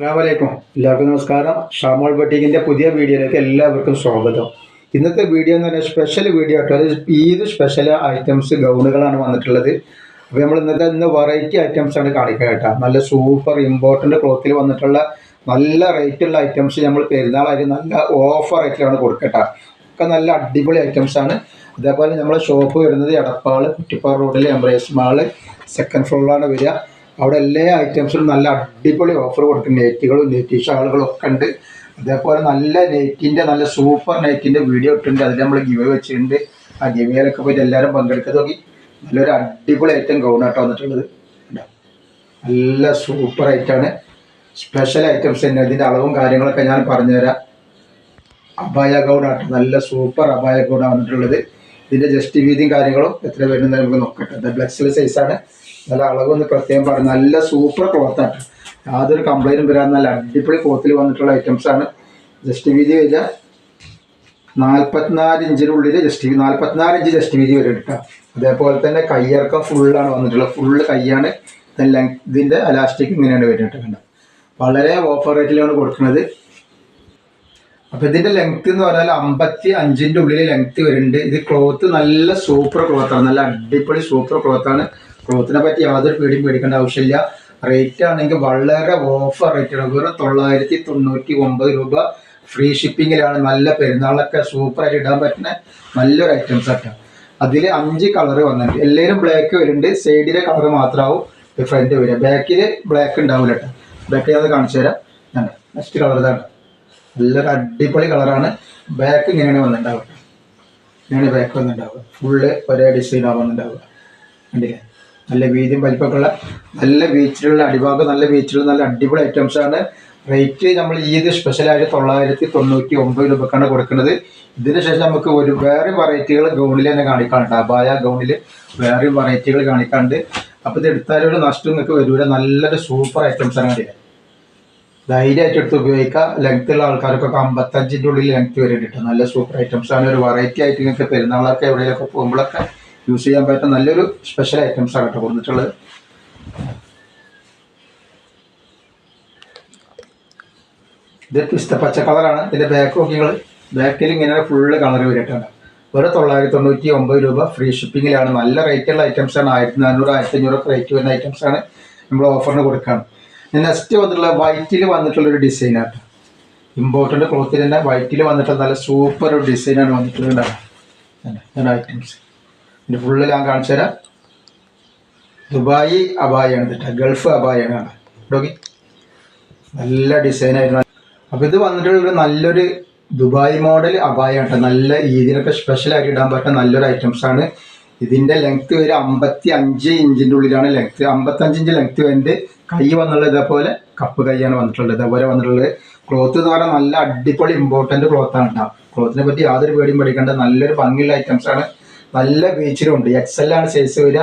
അസ്സലാമലൈക്കും. എല്ലാവർക്കും നമസ്കാരം. ഷാമോൾ ബട്ടിക്കിൻ്റെ പുതിയ വീഡിയോയിലേക്ക് എല്ലാവർക്കും സ്വാഗതം. ഇന്നത്തെ വീഡിയോ എന്ന് പറഞ്ഞാൽ സ്പെഷ്യൽ വീഡിയോ ആട്ടോ. അത് ഈദ് സ്പെഷ്യൽ ഐറ്റംസ് ഗൗണുകളാണ് വന്നിട്ടുള്ളത്. അപ്പോൾ നമ്മൾ ഇന്ന് വെറൈറ്റി ഐറ്റംസ് ആണ് കാണിക്കുക കേട്ടോ. നല്ല സൂപ്പർ ഇമ്പോർട്ടൻ്റ് ക്ലോത്തിൽ വന്നിട്ടുള്ള നല്ല റേറ്റുള്ള ഐറ്റംസ് നമ്മൾ പെരുന്നാളായിട്ട് നല്ല ഓഫർ റേറ്റിലാണ് കൊടുക്കട്ടോ. ഒക്കെ നല്ല അടിപൊളി ഐറ്റംസ് ആണ്. അതേപോലെ നമ്മളെ ഷോപ്പ് വരുന്നത് എടപ്പാൾ കുറ്റിപ്പാറ റോഡിൽ എംബ്രേസ് മാള് സെക്കൻഡ് ഫ്ലോറിലാണ് വരിക. അവിടെ എല്ലാ ഐറ്റംസിലും നല്ല അടിപൊളി ഓഫർ കൊടുക്കും. നെറ്റുകളും നെറ്റി ഷാളുകളും ഒക്കെ ഉണ്ട്. അതേപോലെ നല്ല നെറ്റിൻ്റെ നല്ല സൂപ്പർ നെറ്റിൻ്റെ വീഡിയോ ഇട്ടുണ്ട്. അതിൽ നമ്മൾ ഗിവ് വെച്ചിട്ടുണ്ട്. ആ ഗിവേയിലൊക്കെ പോയിട്ട് എല്ലാവരും പങ്കെടുക്കാൻ നോക്കി. നല്ലൊരു അടിപൊളി ഐറ്റം ഗൗണാട്ടോ വന്നിട്ടുള്ളത്. നല്ല സൂപ്പർ ഐറ്റമാണ്. സ്പെഷ്യൽ ഐറ്റംസ് തന്നെ. ഇതിൻ്റെ അളവും കാര്യങ്ങളൊക്കെ ഞാൻ പറഞ്ഞുതരാം. അബായ ഗൗണാട്ടോ. നല്ല സൂപ്പർ അബായ ഗൗണാണ് വന്നിട്ടുള്ളത്. ഇതിൻ്റെ ജസ്റ്റ് വീതിയും കാര്യങ്ങളും എത്ര വരുന്നത് നമുക്ക് നോക്കട്ടെ. ഇത് ബ്ലെക്സിൽ സൈസാണ്. നല്ല അളവൊന്ന് പ്രത്യേകം പറഞ്ഞു. നല്ല സൂപ്പർ ക്ലോത്താണ്. യാതൊരു കംപ്ലൈൻറ്റും വരാൻ നല്ല അടിപൊളി ക്ലോത്തിൽ വന്നിട്ടുള്ള ഐറ്റംസാണ്. ജസ്റ്റ് വീതി വരിക 44 ഇഞ്ചിനുള്ളിൽ ജസ്റ്റ് 44 ഇഞ്ച് ജസ്റ്റ് വീതി വരും കേട്ടോ. അതേപോലെ തന്നെ കയ്യിറക്കം ഫുള്ളാണ് വന്നിട്ടുള്ളത്. ഫുള്ള് കയ്യാണ്. ഇതിൻ്റെ അലാസ്റ്റിക് ഇങ്ങനെയാണ് വരുന്നത് കണ്ടോ. വളരെ ഓഫർ റേറ്റിലാണ് കൊടുക്കുന്നത്. അപ്പോൾ ഇതിൻ്റെ ലെങ്ത്ത് എന്ന് പറഞ്ഞാൽ 55 ഉള്ളിൽ ലെങ്ത്ത് വരുന്നുണ്ട്. ഇത് ക്ലോത്ത് നല്ല സൂപ്പർ ക്ലോത്താണ്. നല്ല അടിപൊളി സൂപ്പർ ക്ലോത്താണ്. ക്ലോത്തിനെ പറ്റി യാതൊരു പേടിക്കേണ്ട ആവശ്യമില്ല. റേറ്റ് ആണെങ്കിൽ വളരെ ഓഫർ റേറ്റാണ്. വെറും 999 രൂപ. ഫ്രീ ഷിപ്പിങ്ങിലാണ്. നല്ല പെരുന്നാളൊക്കെ സൂപ്പറായിട്ട് ഇടാൻ പറ്റുന്ന നല്ലൊരു ഐറ്റംസ് ആട്ടോ. അതിൽ 5 കളറ് വന്നിട്ടുണ്ട്. എല്ലാവരും ബ്ലാക്ക് വരുന്നുണ്ട്. സൈഡിലെ കളർ മാത്രമാവും ഡിഫറൻറ്റ് വരിക. ബാക്കിൽ ബ്ലാക്ക് ഉണ്ടാവില്ല കേട്ടോ. ബാക്കിൽ അത് കാണിച്ചു തരാം. നെക്സ്റ്റ് കളർ ഇതാണ്. നല്ലൊരു അടിപൊളി കളറാണ്. ബാക്ക് ഇങ്ങനെയാണ് വന്നിട്ടുണ്ടാവുക. ഇങ്ങനെയാണ് ബാക്ക് വന്നിട്ടുണ്ടാവുക. ഫുള്ള് ഒരേ ഡിസൈനാണ് വന്നിട്ടുണ്ടാവുക. കണ്ടില്ലേ. നല്ല വീതിയും വലിപ്പമൊക്കെ ഉള്ള നല്ല ബീച്ചിലുള്ള അടിഭാഗം നല്ല ബീച്ചിലുള്ള നല്ല അടിപൊളി ഐറ്റംസാണ്. റേറ്റ് നമ്മൾ ഈദ് സ്പെഷ്യലായിട്ട് 999 രൂപക്കാണ് കൊടുക്കുന്നത്. ഇതിന് ശേഷം നമുക്ക് വേറെ വെറൈറ്റികൾ ഗൗണിൽ തന്നെ കാണിക്കാനുണ്ട്. അബായ ഗൗണിൽ വേറെയും വെറൈറ്റികൾ കാണിക്കാനുണ്ട്. അപ്പോൾ ഇത് എടുത്താലും ഒരു നഷ്ടം നിങ്ങൾക്ക് വരില്ല. നല്ലൊരു സൂപ്പർ ഐറ്റംസാണ്. കണ്ടില്ലേ. ധൈര്യമായിട്ട് എടുത്ത് ഉപയോഗിക്കുക. ലെങ്ത്ത് ഉള്ള ആൾക്കാർക്കൊക്കെ 55 ഉള്ളിൽ ലെങ്ത്ത് വരുന്നുണ്ട്. നല്ല സൂപ്പർ ഐറ്റംസാണ്. ഒരു വെറൈറ്റി ആയിട്ട് നിങ്ങൾക്ക് പെരുന്നാളൊക്കെ എവിടെയൊക്കെ പോകുമ്പോഴൊക്കെ യൂസ് ചെയ്യാൻ പറ്റുന്ന നല്ലൊരു സ്പെഷ്യൽ ഐറ്റംസ് ആണ് കേട്ടോ കൊടുത്തിട്ടുള്ളത്. ഇത് പിസ്ത പച്ച കളറാണ്. ഇതിൻ്റെ ബാക്ക് നോക്കിങ്ങൾ ബാക്കിൽ ഇങ്ങനെ ഫുള്ള് കളർ വരിയിട്ടുണ്ട്. വെറും 999 രൂപ. ഫ്രീ ഷിപ്പിങ്ങിലാണ്. നല്ല റേറ്റുള്ള ഐറ്റംസാണ്. 1400 1500 റേറ്റ് വരുന്ന ഐറ്റംസാണ് നമ്മൾ ഓഫറിന് കൊടുക്കുകയാണ്. നെക്സ്റ്റ് വന്നിട്ടുള്ള വൈറ്റിൽ വന്നിട്ടുള്ളൊരു ഡിസൈനാണ്. ഇമ്പോർട്ടൻ്റ് ക്ലോത്തിൽ തന്നെ വൈറ്റിൽ വന്നിട്ടുള്ള നല്ല സൂപ്പർ ഒരു ഡിസൈനാണ് വന്നിട്ടുള്ളത്. ഐറ്റംസ് ഇതിൻ്റെ ഫുള്ള് ഞാൻ കാണിച്ചു തരാം. ദുബായി അബായാണ് കേട്ടോ. ഗൾഫ് അബായാണ്. ഓക്കെ. നല്ല ഡിസൈനായിരുന്നു. അപ്പോൾ ഇത് വന്നിട്ടുള്ളൊരു നല്ലൊരു ദുബായ് മോഡൽ അബായാണ് കേട്ടോ. നല്ല ഈദിനൊക്കെ സ്പെഷ്യലായിട്ട് ഇടാൻ പറ്റുന്ന നല്ലൊരു ഐറ്റംസാണ്. ഇതിൻ്റെ ലെങ്ത്ത് ഒരു 55 ഇഞ്ചിൻ്റെ ഉള്ളിലാണ് ലെങ്ത്ത്. 55 ഇഞ്ച് ലെങ്ത്ത് വരുന്നുണ്ട്. കൈ വന്നുള്ളത് ഇതേപോലെ കപ്പ് കൈയാണ് വന്നിട്ടുള്ളത്. ഇതേപോലെ വന്നിട്ടുള്ളത്. ക്ലോത്ത് എന്ന് പറഞ്ഞാൽ നല്ല അടിപൊളി ഇമ്പോർട്ടൻ്റ് ക്ലോത്താണ് കേട്ടോ. ക്ലോത്തിനെ പറ്റി യാതൊരു പേടിയും പഠിക്കേണ്ട നല്ലൊരു ഭംഗിയുള്ള ഐറ്റംസാണ്. നല്ല ബീച്ചിലുണ്ട്. XL ആണ് സൈസ് വരിക.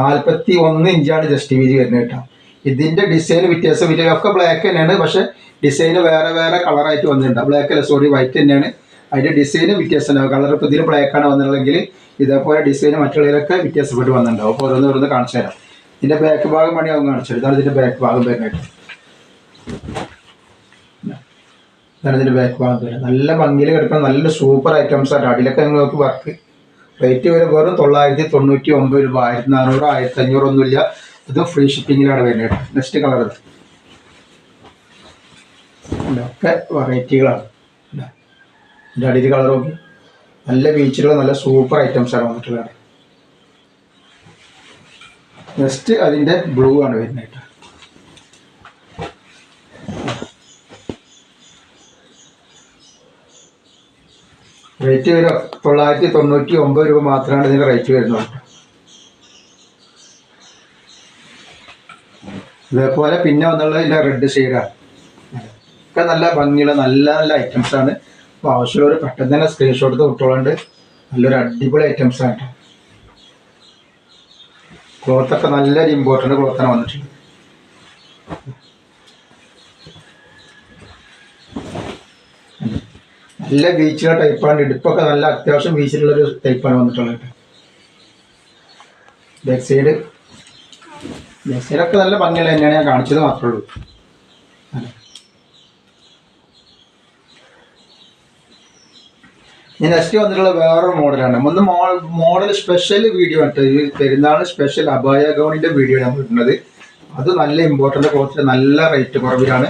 41 ഇഞ്ചാണ് ജസ്റ്റ് വീതി വരുന്നത് കേട്ടോ. ഇതിൻ്റെ ഡിസൈൻ വ്യത്യാസം ഒക്കെ ബ്ലാക്ക് തന്നെയാണ്. പക്ഷേ ഡിസൈന് വേറെ വേറെ കളറായിട്ട് വന്നിട്ടുണ്ട്. ബ്ലാക്ക് അല്ല, സോറി, വൈറ്റ് തന്നെയാണ്. അതിൻ്റെ ഡിസൈന് വ്യത്യാസം ഉണ്ടാവും. കളർ ഇപ്പോൾ ഇതിൽ ബ്ലാക്കാണ് വന്നിട്ടുണ്ടെങ്കിൽ ഇതേപോലെ ഡിസൈന് മറ്റുള്ളവരൊക്കെ വ്യത്യാസപ്പെട്ട് വന്നിട്ടുണ്ടാവും. അപ്പോൾ ഓരോന്ന് കാണിച്ചു തരാം. ഇതിൻ്റെ ബാക്ക് ഭാഗം പണിയാവും കാണിച്ചു തരാം. ഇതാണ് ഇതിൻ്റെ ബാക്ക് ഭാഗം വരുന്നത്. ഇതാണ് ഇതിൻ്റെ ബാക്ക് ഭാഗം വരുന്നത്. നല്ല ഭംഗിയിൽ കിടക്കുന്ന നല്ല സൂപ്പർ ഐറ്റംസ് ആണ്. അടിയിലൊക്കെ നിങ്ങൾക്ക് വർക്ക്. റേറ്റ് വരെ വെറും 999 രൂപ. 1400 1500 ഒന്നുമില്ല. ഇത് ഫ്രീ ഷിപ്പിങ്ങിലാണ് വരുന്നത്. നെക്സ്റ്റ് കളർ ഇതൊക്കെ വെറൈറ്റികളാണ്. ഇതിൻ്റെ അടിയിൽ കളർ നോക്കി. നല്ല ബീച്ചിലുള്ള നല്ല സൂപ്പർ ഐറ്റംസാണ് വന്നിട്ടുള്ളത്. നെക്സ്റ്റ് അതിൻ്റെ ബ്ലൂ ആണ് വരുന്നത്. റേറ്റ് വരും 999 രൂപ മാത്രമാണ് ഇതിൻ്റെ റേറ്റ് വരുന്നത്. ഇതേപോലെ പിന്നെ വന്നുള്ളത് ഇതിൻ്റെ റെഡ് ഷെയ്ഡാണ്. ഒക്കെ നല്ല ഭംഗിയുള്ള നല്ല നല്ല ഐറ്റംസാണ്. അപ്പോൾ ആവശ്യമുള്ളവർ പെട്ടെന്ന് തന്നെ സ്ക്രീൻഷോട്ട് വിട്ടോളുണ്ട്. നല്ലൊരു അടിപൊളി ഐറ്റംസാണ്. ക്ലോത്തൊക്കെ നല്ലൊരു ഇമ്പോർട്ടൻ്റ് ക്ലോത്താണ് വന്നിട്ടുള്ളത്. നല്ല ബീച്ചിലുള്ള ടൈപ്പാണ്. ഇടുപ്പൊക്കെ നല്ല അത്യാവശ്യം ബീച്ചിലുള്ളൊരു ടൈപ്പാണ് വന്നിട്ടുള്ളത്. ബാക്ക് സൈഡൊക്കെ നല്ല ഭംഗിയുള്ള തന്നെയാണ്. ഞാൻ കാണിച്ചത് മാത്രമേ ഉള്ളൂ. ഞാൻ നെക്സ്റ്റ് വന്നിട്ടുള്ള വേറൊരു മോഡലാണ്. ഒന്ന് മോഡൽ സ്പെഷ്യൽ വീഡിയോ ആണ്. ഈ പെരുന്നാൾ സ്പെഷ്യൽ അബായ ഗൗണിൻ്റെ വീഡിയോ ആണ് ഇടുന്നത്. അത് നല്ല ഇമ്പോർട്ടൻ്റ് ക്ലോത്ത്, നല്ല റേറ്റ് കുറവിലാണ്.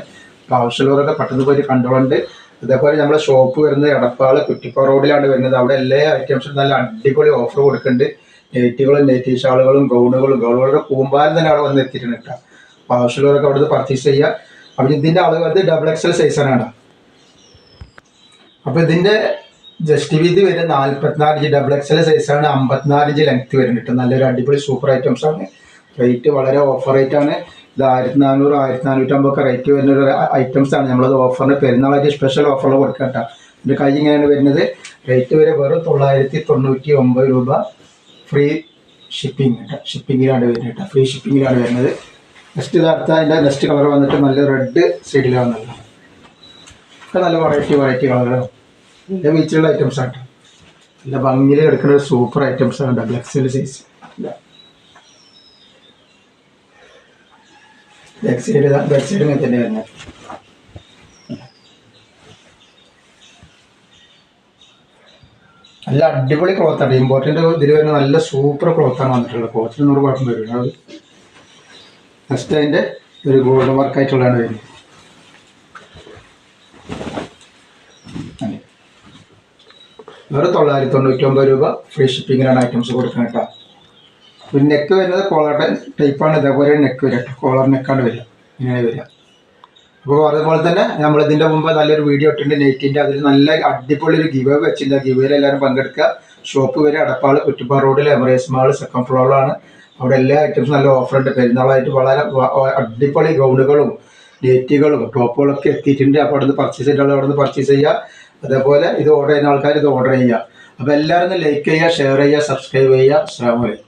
ആവശ്യമുള്ളവരൊക്കെ പെട്ടെന്ന് പോയി കണ്ടോളുണ്ട്. അതേപോലെ നമ്മുടെ ഷോപ്പ് വരുന്നത് എടപ്പാൾ കുറ്റിപ്പുറ റോഡിലാണ് വരുന്നത്. അവിടെ എല്ലാ ഐറ്റംസും നല്ല അടിപൊളി ഓഫർ കൊടുക്കുന്നുണ്ട്. നെറ്റുകളും നെറ്റി ഷാളുകളും ഗൗണുകളുടെ കൂമ്പാരം തന്നെ അവിടെ വന്ന് എത്തിയിട്ടുണ്ട് കേട്ടോ. അപ്പോൾ ആവശ്യമുള്ളവരൊക്കെ അവിടെ നിന്ന് പർച്ചേസ് ചെയ്യുക. അപ്പോൾ ഇതിൻ്റെ അളവ് അത് XXL സൈസാണ് കേട്ടോ. അപ്പോൾ ഇതിൻ്റെ ജസ്റ്റ് വീതി വരെ 44 ഇഞ്ച് XXL സൈസാണ്. 54 ഇഞ്ച് ലെങ്ത് വരുന്നുണ്ട്. നല്ലൊരു അടിപൊളി സൂപ്പർ ഐറ്റംസ് ആണ്. റേറ്റ് വളരെ ഓഫർ റേറ്റാണ്. ഇത് 1400 1450 ഒക്കെ റേറ്റ് വരുന്ന ഒരു ഐറ്റംസ് ആണ്. നമ്മളത് ഓഫറിന് പെരുന്നാളായിട്ട് സ്പെഷ്യൽ ഓഫറിൽ കൊടുക്കാം കേട്ടോ. ഇതിൻ്റെ കൈ ഇങ്ങനെയാണ് വരുന്നത്. റേറ്റ് വരെ വെറും 999 രൂപ. ഫ്രീ ഷിപ്പിംഗ് കേട്ടോ. ഷിപ്പിങ്ങിലാണ് വരുന്നത് കേട്ടോ. ഫ്രീ ഷിപ്പിങ്ങിലാണ് വരുന്നത്. നെക്സ്റ്റ് ഇത് അടുത്ത അതിൻ്റെ നെക്സ്റ്റ് കളർ വന്നിട്ട് നല്ല റെഡ് സൈഡിലാവുന്നല്ലോ. ഒക്കെ നല്ല വെറൈറ്റി കളറാണ്. നല്ല ബീച്ചിലുള്ള ഐറ്റംസ് ആണ്. നല്ല ഭംഗിയിൽ എടുക്കുന്ന ഒരു സൂപ്പർ ഐറ്റംസ് ആണ്. XXL size. ബാക്ക് സൈഡ് ഇങ്ങനെ തന്നെ വരുന്നത്. നല്ല അടിപൊളി ക്ലോത്താണ്. ഇമ്പോർട്ടൻ്റ് ഇതിൽ വരുന്ന നല്ല സൂപ്പർ ക്ലോത്താണ് വന്നിട്ടുള്ളത്. ക്ലോത്തിന് 100 കുഴപ്പം വരും. അത് നെക്സ്റ്റ് അതിൻ്റെ ഒരു ഗോൾഡൻ വർക്കായിട്ടുള്ളതാണ് വരുന്നത്. വേറെ 999 രൂപ. ഫ്രീ ഷിപ്പിങ്ങിലാണ് ഐറ്റംസ് കൊടുക്കുന്നത് കേട്ടോ. പിന്നെ നെക്ക് വരുന്നത് കോളർ ടൈപ്പാണ്. ഇതേപോലെ നെക്ക് വരിക കേട്ടോ. കോളർ നെക്കാണ് വരിക. ഇങ്ങനെ വരിക. അപ്പോൾ അതുപോലെ തന്നെ നമ്മളിതിൻ്റെ മുമ്പ് നല്ലൊരു വീഡിയോ ഇട്ടിട്ടുണ്ട് നെറ്റിൻ്റെ. അതിൽ നല്ല അടിപൊളി ഒരു ഗിവ് വെച്ചിട്ടുണ്ട്. ഗിവേയിൽ എല്ലാവരും പങ്കെടുക്കുക. ഷോപ്പ് വരെ എടപ്പാൾ കുറ്റിപ്പുറ റോഡിൽ എമറേറ്റ്സ് മാൾ 2nd ഫ്ലോറിലാണ്. അവിടെ എല്ലാ ഐറ്റംസും നല്ല ഓഫറുണ്ട്. പെരുന്നാളായിട്ട് വളരെ അടിപൊളി ഗൗണുകളും നെറ്റുകളും ടോപ്പുകളൊക്കെ എത്തിയിട്ടുണ്ട്. അപ്പോൾ അവിടെ നിന്ന് പർച്ചേസ് ചെയ്തിട്ടുള്ള അവിടെ നിന്ന് പർച്ചേസ് ചെയ്യുക. അതേപോലെ ഇത് ഓർഡർ ചെയ്യുന്ന ആൾക്കാർ ഇത് ഓർഡർ ചെയ്യുക. അപ്പോൾ എല്ലാവരും ലൈക്ക് ചെയ്യുക, ഷെയർ ചെയ്യുക, സബ്സ്ക്രൈബ് ചെയ്യുക. അസ്സലാമു അലൈക്കും.